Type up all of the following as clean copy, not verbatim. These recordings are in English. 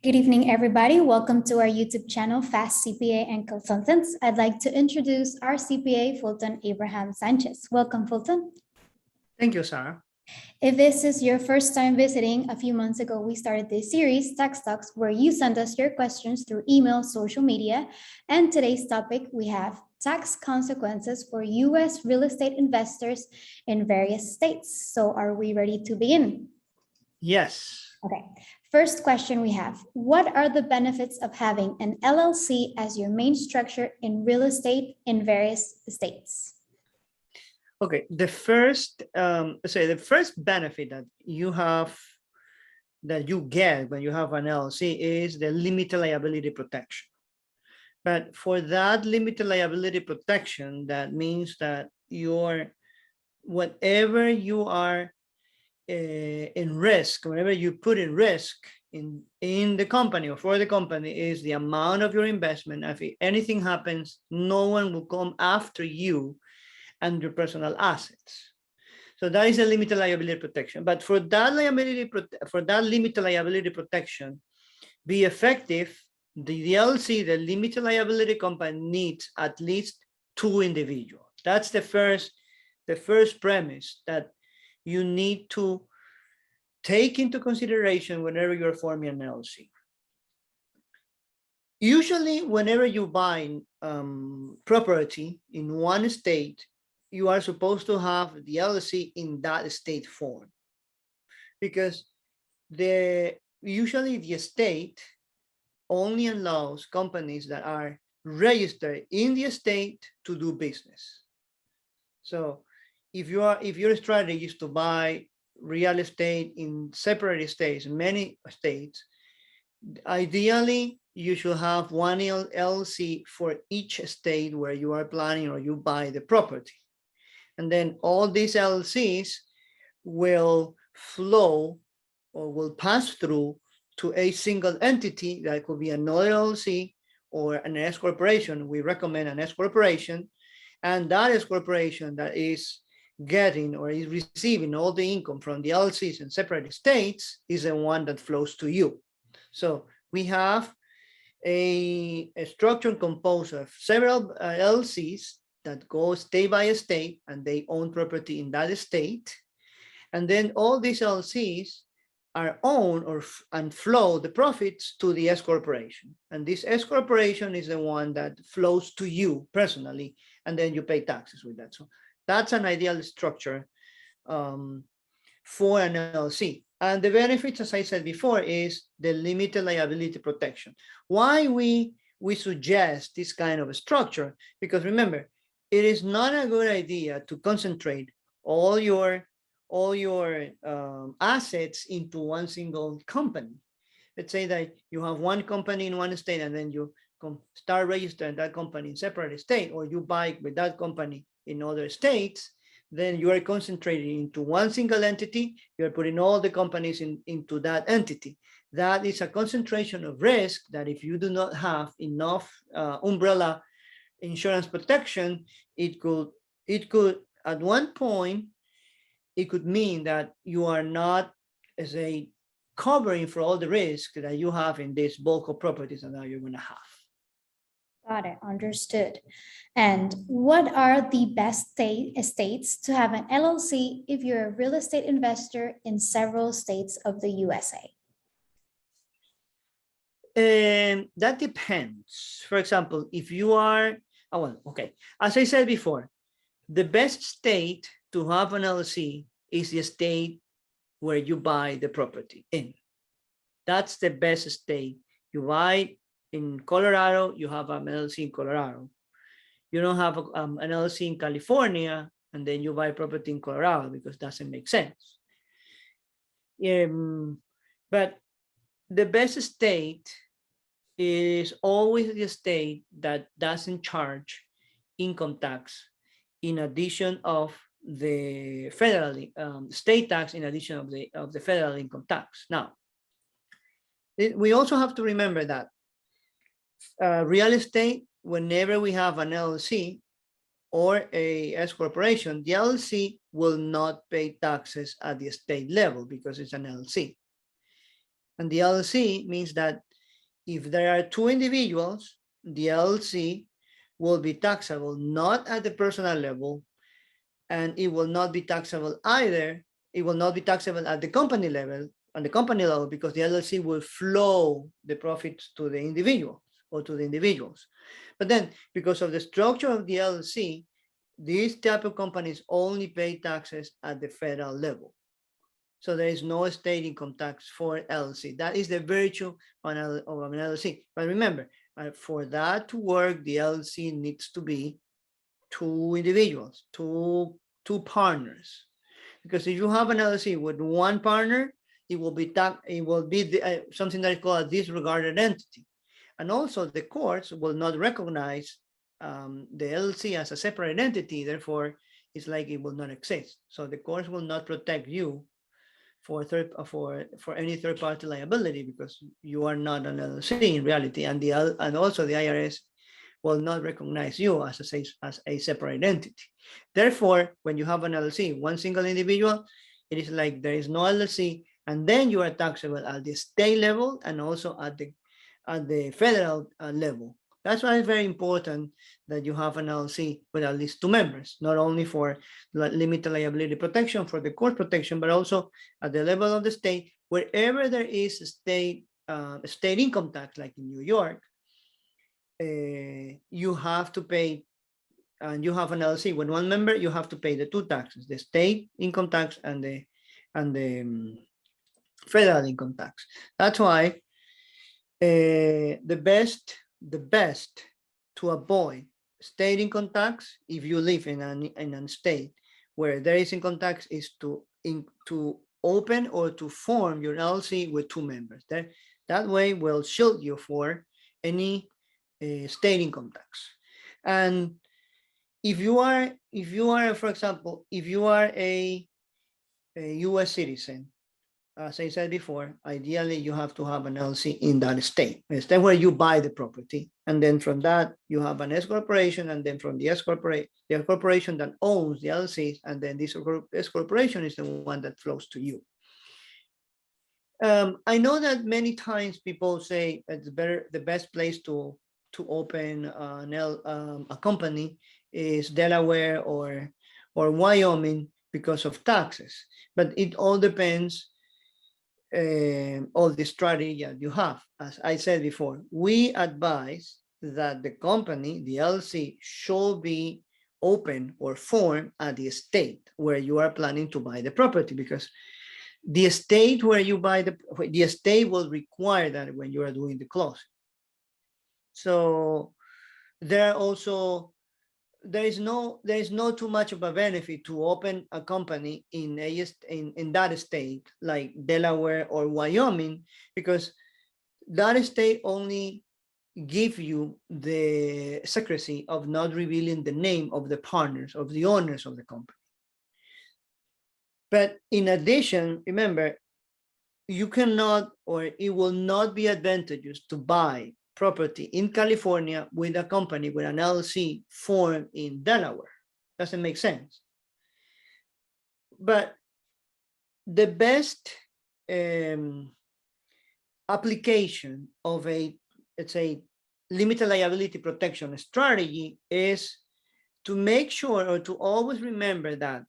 Good evening, everybody. Welcome to our YouTube channel, Fast CPA and Consultants. I'd like to introduce our CPA, Fulton Abraham Sanchez. Welcome, Fulton. Thank you, Sarah. If this is your first time visiting, a few months ago, we started this series, Tax Talks, where you send us your questions through email, social media. And today's topic, we have tax consequences for U.S. real estate investors in various states. So are we ready to begin? Yes. Okay. First question we have, what are the benefits of having an LLC as your main structure in real estate in various states? Okay, the first benefit that you get when you have an LLC is the limited liability protection. But for that limited liability protection, that means that whatever you are in risk, whenever you put in risk in the company or for the company is the amount of your investment. If anything happens, no one will come after you and your personal assets. So that is a limited liability protection. But for that limited liability protection be effective, the LLC, the limited liability company, needs at least 2 individuals. That's the first premise that you need to take into consideration whenever you're forming an LLC. Usually, whenever you buy property in one state, you are supposed to have the LLC in that state form, because usually the state only allows companies that are registered in the state to do business. So if your strategy is to buy real estate in separate states, many states, ideally you should have one LLC for each state where you are planning or you buy the property. And then all these LLCs will flow or will pass through to a single entity that could be another LLC or an S corporation. We recommend an S corporation, and that S corporation that is getting or is receiving all the income from the LLCs in separate states is the one that flows to you. So we have a structure composed of several LLCs that go state by state, and they own property in that state. And then all these LLCs are owned and flow the profits to the S corporation. And this S corporation is the one that flows to you personally, and then you pay taxes with that. So that's an ideal structure for an LLC. And the benefits, as I said before, is the limited liability protection. Why we suggest this kind of a structure? Because remember, it is not a good idea to concentrate all your assets into one single company. Let's say that you have one company in one state, and then you start registering that company in separate state, or you buy with that company in other states. Then you are concentrating into one single entity. You're putting all the companies into that entity. That is a concentration of risk that if you do not have enough umbrella insurance protection, it could at one point, it could mean that you are not, as a covering for all the risk that you have in this bulk of properties that now you're going to have. Got it, understood. And what are the best states to have an LLC if you're a real estate investor in several states of the USA? That depends. For example, if you are, as I said before, the best state to have an LLC is the state where you buy the property in. That's the best state. You buy in Colorado, you have an LLC in Colorado. You don't have an LLC in California, and then you buy property in Colorado, because it doesn't make sense. But the best state is always the state that doesn't charge income tax in addition of the federal state tax, in addition of the federal income tax. Now, we also have to remember that real estate, whenever we have an LLC or a S corporation, the LLC will not pay taxes at the state level because it's an LLC. And the LLC means that if there are two individuals, the LLC will be taxable not at the personal level, and it will not be taxable either. It will not be taxable at the company level, because the LLC will flow the profits to the individual or to the individuals. But then, because of the structure of the LLC, these type of companies only pay taxes at the federal level. So there is no state income tax for LLC. That is the virtue of an LLC. But remember, for that to work, the LLC needs to be two individuals, two partners. Because if you have an LLC with one partner, it will be something that is called a disregarded entity. And also the courts will not recognize the LLC as a separate entity. Therefore, it's like it will not exist. So the courts will not protect you for any third party liability, because you are not an LLC in reality, and also the IRS will not recognize you as a separate entity. Therefore, when you have an LLC, one single individual, it is like there is no LLC, and then you are taxable at the state level and also at the federal level. That's why it's very important that you have an LLC with at least two members, not only for limited liability protection, for the court protection, but also at the level of the state, wherever there is a state income tax, like in New York, you have to pay, and you have an LLC with one member, you have to pay the two taxes, the state income tax and the federal income tax. That's why the best to avoid state income tax, if you live in a state where there is income tax, is to open or to form your LLC with two members. That way will shield you for any state income tax. And if you are, for example, if you are a U.S. citizen, as I said before, ideally you have to have an LLC in that state. It's then where you buy the property, and then from that you have an S corporation, and then from the S corporation that owns the LLCs, and then this S corporation is the one that flows to you. I know that many times people say it's better, the best place to open a company is Delaware or Wyoming because of taxes, but it all depends on the strategy that you have. As I said before, we advise that the company, the LLC, should be open or formed at the state where you are planning to buy the property, because the state where you buy the state will require that when you are doing the closing. So there is no too much of a benefit to open a company in that state like Delaware or Wyoming, because that state only give you the secrecy of not revealing the name of the partners, of the owners of the company. But in addition, remember, you cannot, or it will not be advantageous to buy property in California with a company with an LLC formed in Delaware. Doesn't make sense. But the best application of let's say, limited liability protection strategy is to make sure, or to always remember, that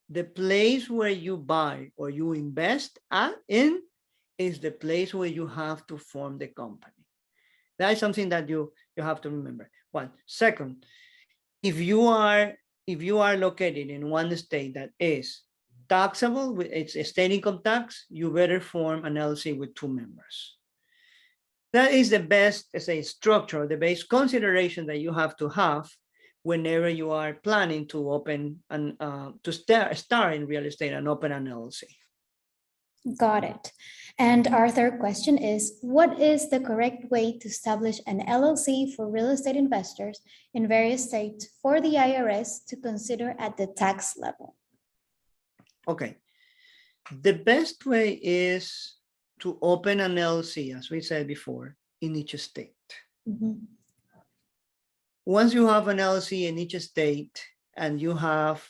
the place where you buy or you invest in is the place where you have to form the company. That is something that you have to remember. One. Second, if you are located in one state that is taxable with its state income tax, you better form an LLC with two members. That is the best, say, structure, the base consideration that you have to have whenever you are planning to open and to start in real estate and open an LLC. Got it. And our third question is, what is the correct way to establish an LLC for real estate investors in various states for the IRS to consider at the tax level? Okay. The best way is to open an LLC, as we said before, in each state. Mm-hmm. Once you have an LLC in each state and you have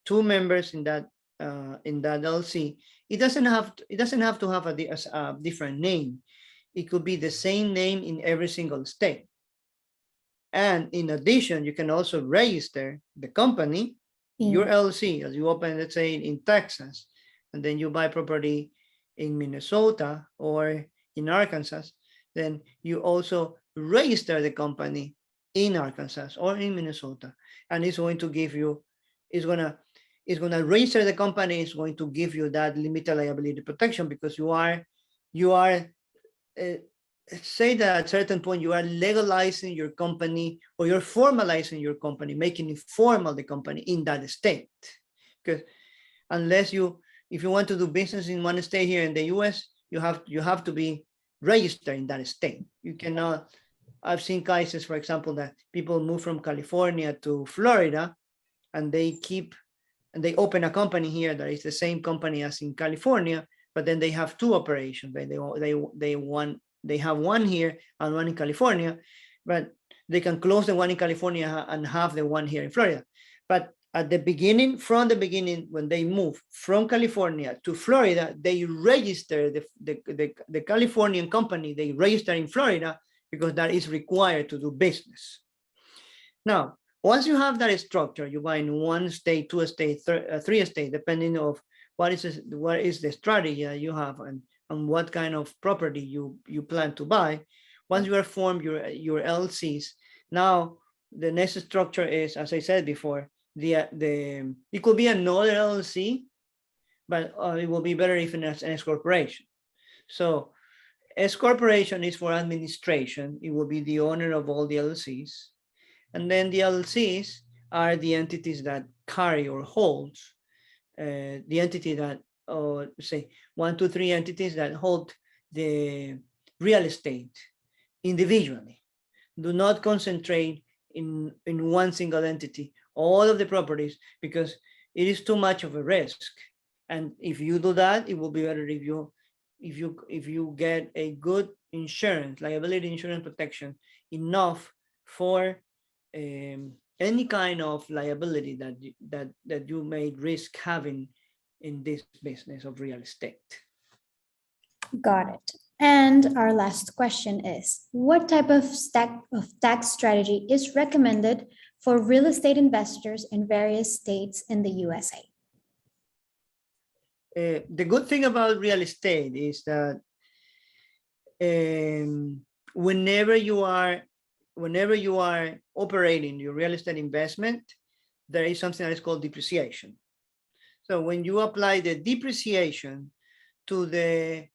two members in that LLC, it doesn't have to have a different name. it could be the same name in every single state. And in addition, you can also register the company, your LLC, as you open, let's say, in Texas, and then you buy property in Minnesota or in Arkansas, then you also register the company in Arkansas or in Minnesota, and it's going to give you, it's gonna register the company, it's going to give you that limited liability protection, because you are say that at a certain point you are legalizing your company, or you're formalizing your company, making it formal, the company in that state. Because unless if you want to do business in one state here in the US, you have to be registered in that state. You cannot. I've seen cases, for example, that people move from California to Florida, and they open a company here that is the same company as in California, but then they have two operations. They have one here and one in California, but they can close the one in California and have the one here in Florida. But at the beginning, from the beginning, when they move from California to Florida, they register the Californian company, they register in Florida, because that is required to do business. Now, once you have that structure, you buy in one state, two states, three states, depending on what is the strategy that you have and what kind of property you plan to buy. Once you have formed your LLCs, now the next structure is, as I said before, it could be another LLC, but it will be better if it's an S corporation. So S corporation is for administration. It will be the owner of all the LLCs. And then the LLCs are the entities that carry or holds, the entity that, say, 1, 2, 3 entities that hold the real estate individually. Do not concentrate in one single entity, all of the properties, because it is too much of a risk. And if you do that, it will be better if you get a good insurance, liability insurance protection, enough for any kind of liability that you may risk having in this business of real estate. Got it. And our last question is, what type of tax strategy is recommended for real estate investors in various states in the USA? The good thing about real estate is that whenever you are operating your real estate investment, there is something that is called depreciation. So when you apply the depreciation to the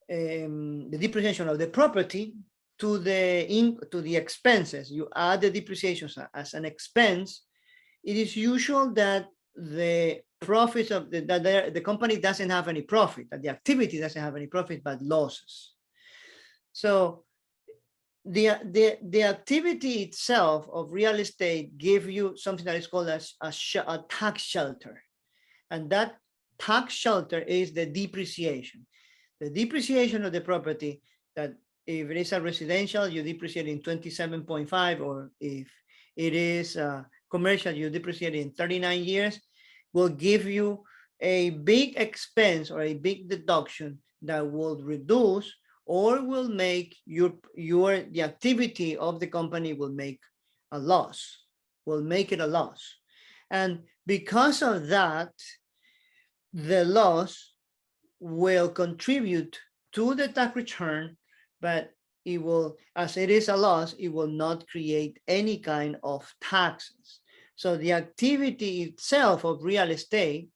depreciation of the property to the expenses, you add the depreciation as an expense, it is usual that the profits of the company doesn't have any profit, that the activity doesn't have any profit, but losses. So the activity itself of real estate give you something that is called a tax shelter. And that tax shelter is the depreciation. The depreciation of the property, that if it is a residential, you depreciate in 27.5, or if it is commercial, you depreciate in 39 years, will give you a big expense or a big deduction that will reduce or will make the activity of the company will make a loss, will make it a loss. And because of that, the loss will contribute to the tax return, but it will, as it is a loss, it will not create any kind of taxes. So the activity itself of real estate,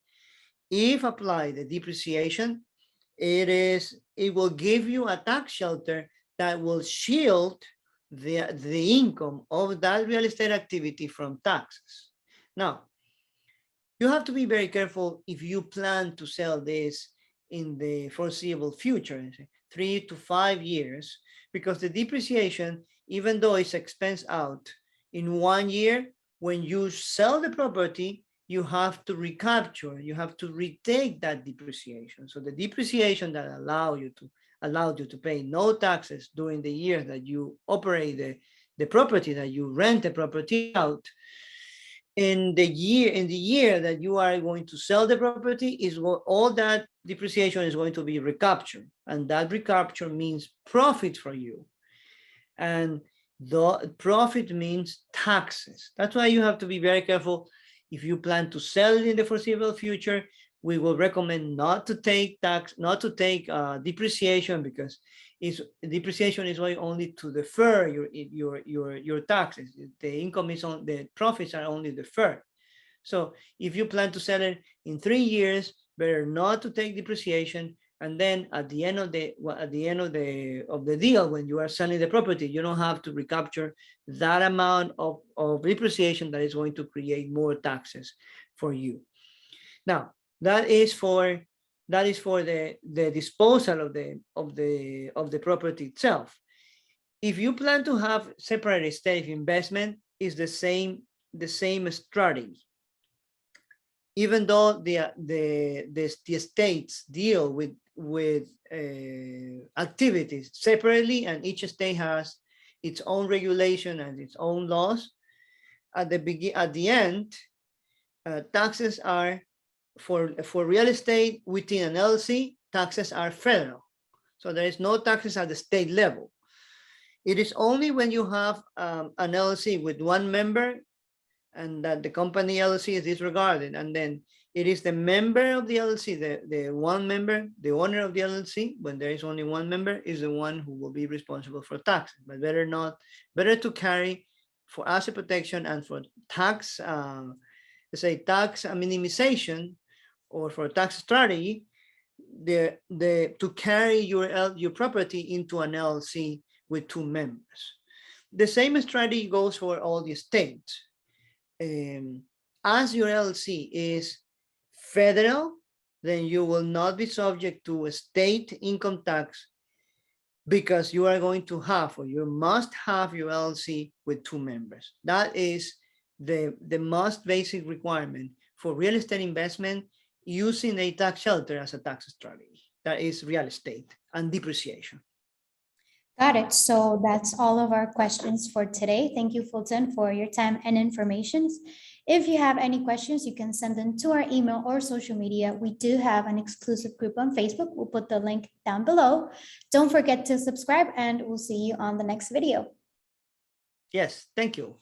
if applied the depreciation, it will give you a tax shelter that will shield the income of that real estate activity from taxes. Now, you have to be very careful if you plan to sell this in the foreseeable future, 3 to 5 years, because the depreciation, even though it's expensed out in 1 year, when you sell the property, you have to recapture, you have to retake that depreciation. So the depreciation that allowed you to pay no taxes during the years that you operate the property, that you rent the property out, in the year that you are going to sell the property is all that depreciation is going to be recaptured, and that recapture means profit for you, and the profit means taxes. That's why you have to be very careful. If you plan to sell in the foreseeable future, we will recommend not to take depreciation, because depreciation is going only to defer your taxes. The income is on, the profits are only deferred. So if you plan to sell it in 3 years, better not to take depreciation. And then at the end of the deal, when you are selling the property, you don't have to recapture that amount of depreciation that is going to create more taxes for you. Now, that is for the disposal of the property itself. If you plan to have separate estate investment, is the same strategy. Even though the estates deal with activities separately, and each estate has its own regulation and its own laws, at the end, taxes are for real estate within an LLC, taxes are federal. So there is no taxes at the state level. It is only when you have an LLC with one member and that the company LLC is disregarded, and then it is the member of the LLC, the one member, the owner of the LLC, when there is only one member, is the one who will be responsible for taxes. But better to carry, for asset protection and for tax, let's say tax minimization, or for tax strategy, to carry your property into an LLC with 2 members. The same strategy goes for all the estates. As your LLC is federal, then you will not be subject to state income tax, because you are going to have, or you must have, your LLC with 2 members. That is the most basic requirement for real estate investment, using a tax shelter as a tax strategy. That is real estate and depreciation. Got it. So that's all of our questions for today. Thank you, Fulton, for your time and information. If you have any questions, you can send them to our email or social media. We do have an exclusive group on Facebook. We'll put the link down below. Don't forget to subscribe, and we'll see you on the next video. Yes, thank you.